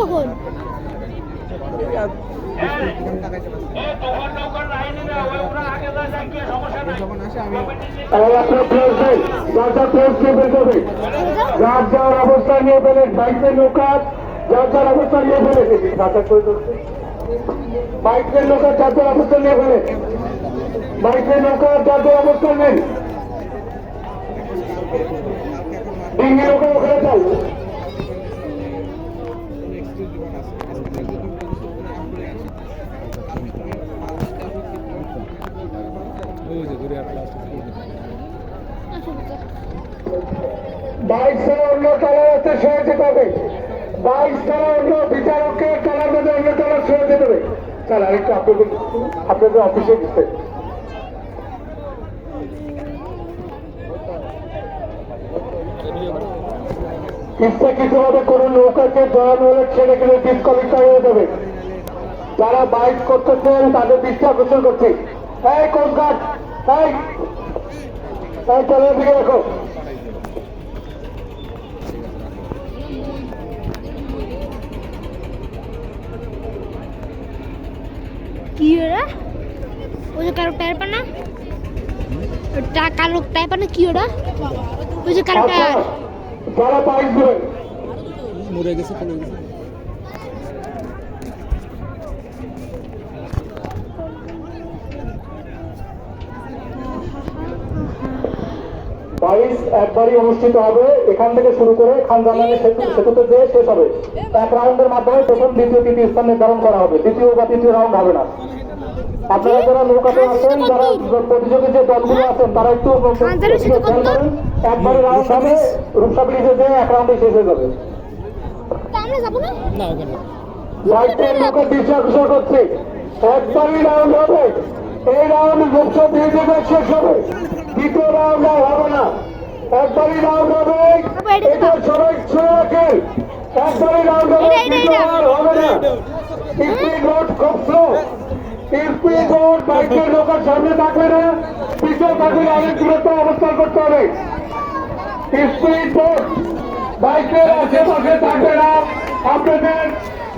কখন যার যার অবস্থা নিয়ে ফেলেন, বাইকের নৌকা যার যার অবস্থা নিয়ে ফেলেন, বাইকের নৌকা যার যার অবস্থা নিয়ে ফেলেন, বাইকের নৌকা যার যার অবস্থা নেন, ডিঙ্গি নৌকা ওখানে চাই। বাইক ছাড়া অন্য তলার আছে সরে যেতে হবে, বাইক ছাড়া অন্য বিচারককে তলার মধ্যে অন্য তলার সরে যেতে হবে। স্যার আরেকটু আপনাদের অফিসে দিচ্ছে ইচ্ছাকৃতভাবে কোনো নৌকাকে জড়ানো হলে ছেড়ে গেলে ডিসকোয়ালিফাই হয়ে যাবে। যারা বাইক করতেছেন তাদের দৃষ্টি আকর্ষণ করছে। এই কোস্টগার্ড, এই তলার দিকে রাখো। কি ওরা ওই যে কালো টায়ার পানা কালো টায়ার পানা কি ওরা ওই যে কালো টায়ার যারা বাইক দেবেন মরে গেছে চলে গেছে। বাইশ একবারই অনুষ্ঠিত হবে, এখান থেকে শুরু করে খানজানানি সেতুতে যে শেষ হবে। এক রাউন্ডের মাধ্যমে প্রথম দ্বিতীয় তৃতীয় স্থান নির্ধারণ করা হবে, দ্বিতীয় বা তৃতীয় রাউন্ড হবে না। আপনারা যারা নৌকাতে আছেন, যারা প্রতিযোগী যে দলগুলো আছেন তারা একটু একবারে রাউন্ড হবে, রূপসা ব্রিজে যে এক রাউন্ডে শেষ হয়ে যাবে। বাইকের নৌকা দৃষ্টি আকর্ষণ করছে, একবারই রাউন্ড হবে, এই রাউন্ড রূপসা ব্রিজে শেষ হবে, দ্বিতীয় রাউন্ড আর হবে না, একবারই রাউন্ড হবে। এটা সবাই শুনে রাখেন, একবারই রাউন্ড হবে, দ্বিতীয় রাউন্ড হবে না। স্পিড রোড খুব স্লো, স্পিড রোড বাইকের নৌকার সামনে থাকবে না, পিছনে থাকলে অনেক দূরত্ব অবস্থান করতে হবে। স্পিড রোড বাইকের আশেপাশে থাকবে না, আপনাদের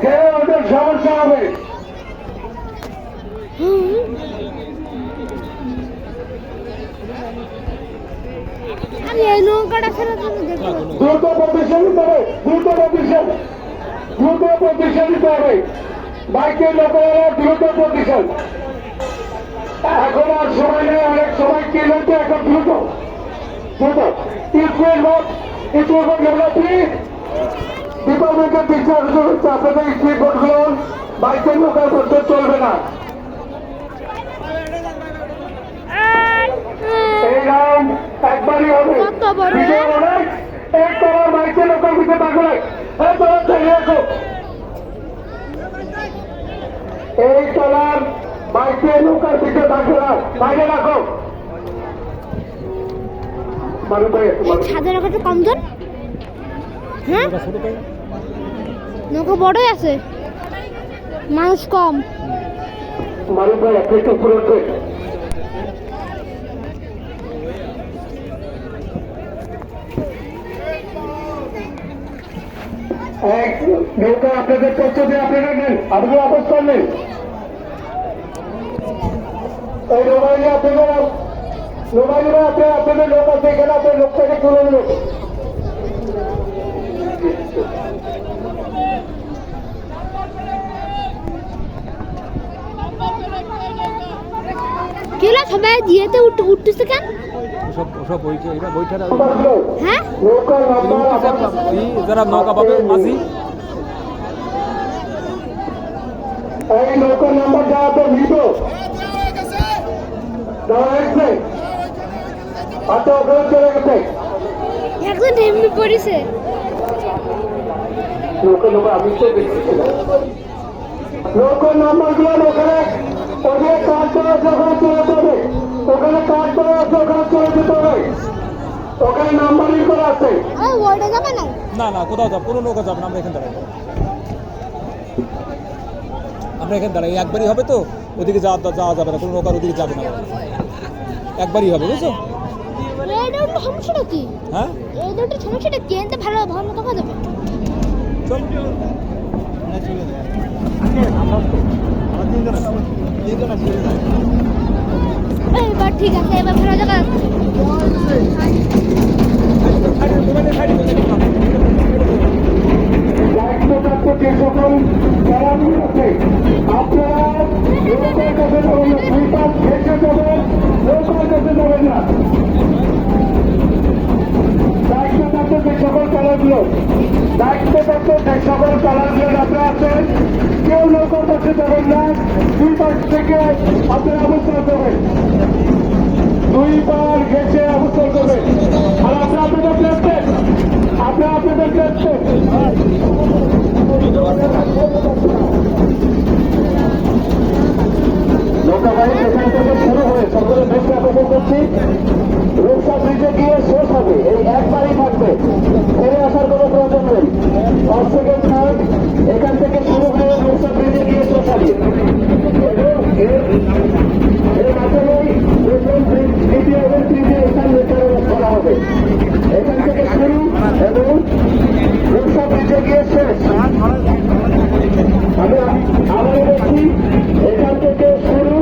খেয়ে ওদের সমস্যা হবে। আমি এই নৌকাটা ফেরার জন্য দেখবো দ্রুত প্রতিষ্ঠা নিতে হবে, দ্রুত প্রতিষ্ঠা নিতে হবে, বাইকের লোকেরা দ্রুত প্রতিষ্ঠান। এখন আর সময় নেই, অনেক সময় কি হচ্ছে, এখন দ্রুত ডিপার্টমেন্টের দৃষ্টি আকর্ষণ হচ্ছে, আপনাদের স্পিড বোটগুলো বাইকের লোকের করতে চলবে না। এই রাউন্ড একবারই হবে, এক তলার বাইকের লোকের পিছিয়ে থাকবে, এই তলার বাইকের নৌকার পিছিয়ে থাকবে না, বাইরে রাখো। ছাদের নৌকাটা কম ধর, হ্যাঁ নৌকা বড়ই আছে, মানুষ কম। মানুষ ভাই একটু উপরে উঠবে। এক নৌকা আপনাদের প্রস্তুতি আপনারা নেন, আপনি অবস্থান নেন। এই মোবাইলে আপনাদের লোক আছে, এখানে আপনার লোকটাকে তুলে নেবেন। কেলা সবাই দিয়েতে উঠতেছে কেন? সব বইটা হ্যাঁ যারা নৌকা পাবে মাঝি এই নৌকার নাম্বার দেওয়া তো মৃত দেওয়া হয়েছে, হাতে ওখানে চলে গেছে, একজন এমনি পড়েছে। নৌকা আমি তো দেখতেছিলাম নৌকার নাম্বার গুলো ওখানে ওদের কাজ করা আছে, ওখানে চলে যেতে হবে, ওখানে কাজ করা আছে, ওখানে চলে যেতে হবে। ওখানে নাম্বারিং করা আছে। ওয়ার্ডে যাবে না না না কোথাও যাবো, কোনো নৌকা যাবে না, আমরা এখানে দাঁড়াই। আমরা এখানে দাঁড়াই, একবারই হবে তো, ওদিকে যাওয়া যাবে না, কোনো নৌকার ওদিকে যাবে না, একবারই হবে, বুঝছো? এই দুটো সমস্যাটা কি? হ্যাঁ এই দুটো সমস্যাটা কি? এতে ভালো ভালো দেখা যাবে। চল এবার ঠিক আছে, এবার ভালো দেখা যাচ্ছে। দায়িত্বপ্রাপ্ত যে সকল খেলাধুলো আছে আপনারা নৌকার কাছে যাবেন না, দুই পাশ ঘেঁষে যাবেন, নৌকার কাছে যাবেন না। দায়িত্বপ্রাপ্ত যে সকল খেলাধুলো আপনারা আছেন, কেউ নৌকার কাছে যাবেন না, দুই পাশ থেকে আপনারা অবস্থান করবেন, দুই পার ঘেঁষে অবস্থান করবেন। আর আপনাদের দেখছেন, আপনাদের দেখছেন নৌকাবাহী সেখান থেকে শুরু হয়ে সকলে দৃষ্টি আকর্ষণ করছি, রূপসা ব্রিজে গিয়ে শেষ হবে, এই একবারই থাকবে, ফিরে আসার কোনো প্রয়োজন নেই। 5 সেকেন্ড থার্ড এখান থেকে শুরু হয়ে রূপসা ব্রিজে গিয়ে শেষ হবে এবং এর মাধ্যমেই প্রথম ব্রিজ, দ্বিতীয় এবং তৃতীয় স্থান নির্ধারণ করা হবে। এখান থেকে শুরু এবং রূপসা ব্রিজে গিয়ে শেষ। আমি আবারও বলছি, এখান থেকে শুরু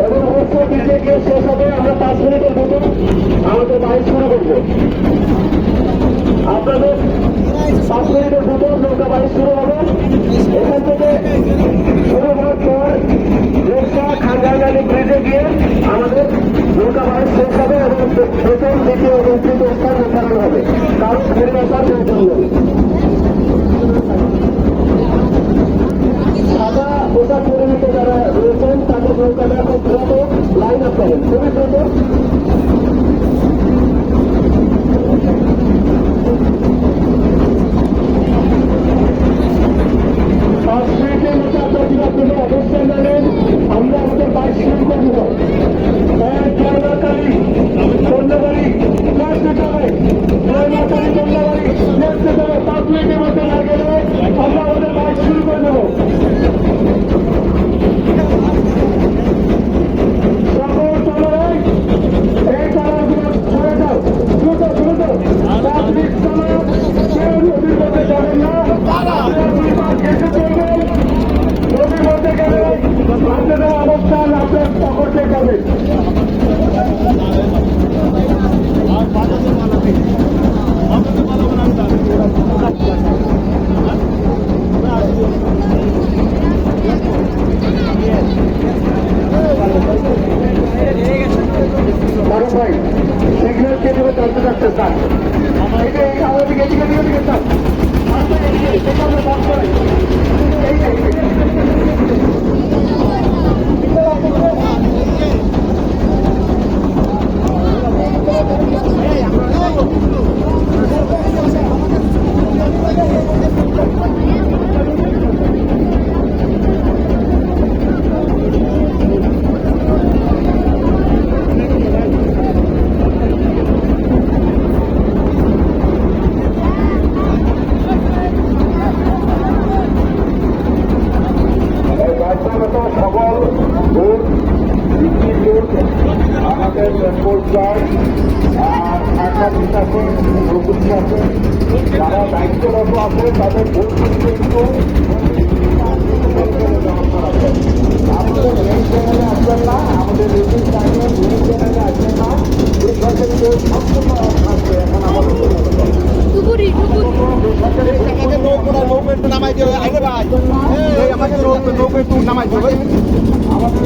এবং রূপসা ব্রিজে গিয়ে শেষ হবে। আমরা 5 মিনিটের মতো আমাদের বাইক শুরু করবো। আপনাদের 5 মিনিটের মতো নৌকা বাইক শুরু হবে। এখান থেকে শুরু হওয়ার পর রূপসা খাঙ্গারগালি ব্রিজে গিয়ে আমাদের নৌকা বাইক শেষ হবে এবং প্রথম, দ্বিতীয় এবং তৃতীয় স্থান নির্ধারণ হবে। কারণ ফিরে আসার প্রয়োজন নেই। সাদা পোশাক পরিহিত যারা রয়েছেন তাদের নৌকাটা খুব দ্রুত লাইন আপ করেন, খুবই দ্রুত। অবস্থান জানেন, আমরা আমাদের বাইক শুরু করব। কন্যাবাড়ি নেক্সট যাবে 5 মিনিটের মধ্যে না গেলে আমরা আমাদের বাইক শুরু করে দেবো। সকল তলায় এই তলাগুলো সরে যাও, দ্রুত দ্রুত 5 মিনিট সময়, কেউ নদীর মধ্যে যাবেন না, দুই পাশ ঘেঁষে চলবেন। নদীর মধ্যে গেলে আপনাদের অবস্থান আপনার পকড়তে যাবে। মারুফ ভাই সিগন্যাল কে দেবে চলতে যাচ্ছে স্যার, আমাদের এদিকে স্যার, সেখানে বন্ধ করে আমাদের কোস্ট গার্ড আর সাংবাদিক আছে, প্রযুক্তি আছে, যারা দায়িত্বরত আছে তাদের ভোট কিন্তু আমাদের মেন চ্যানেলে আসবেন না, আমাদের ইউটিউব চ্যানেল মেন চ্যানেলে আসবেন না, বেসরকারি বোর্ড সম্পূর্ণ আসবে। এখন আমাদের নৌকা একটু নামাই দিয়ে আগে ভাই, আমাদের নৌকা একটু নামাই দেবে। আমাদের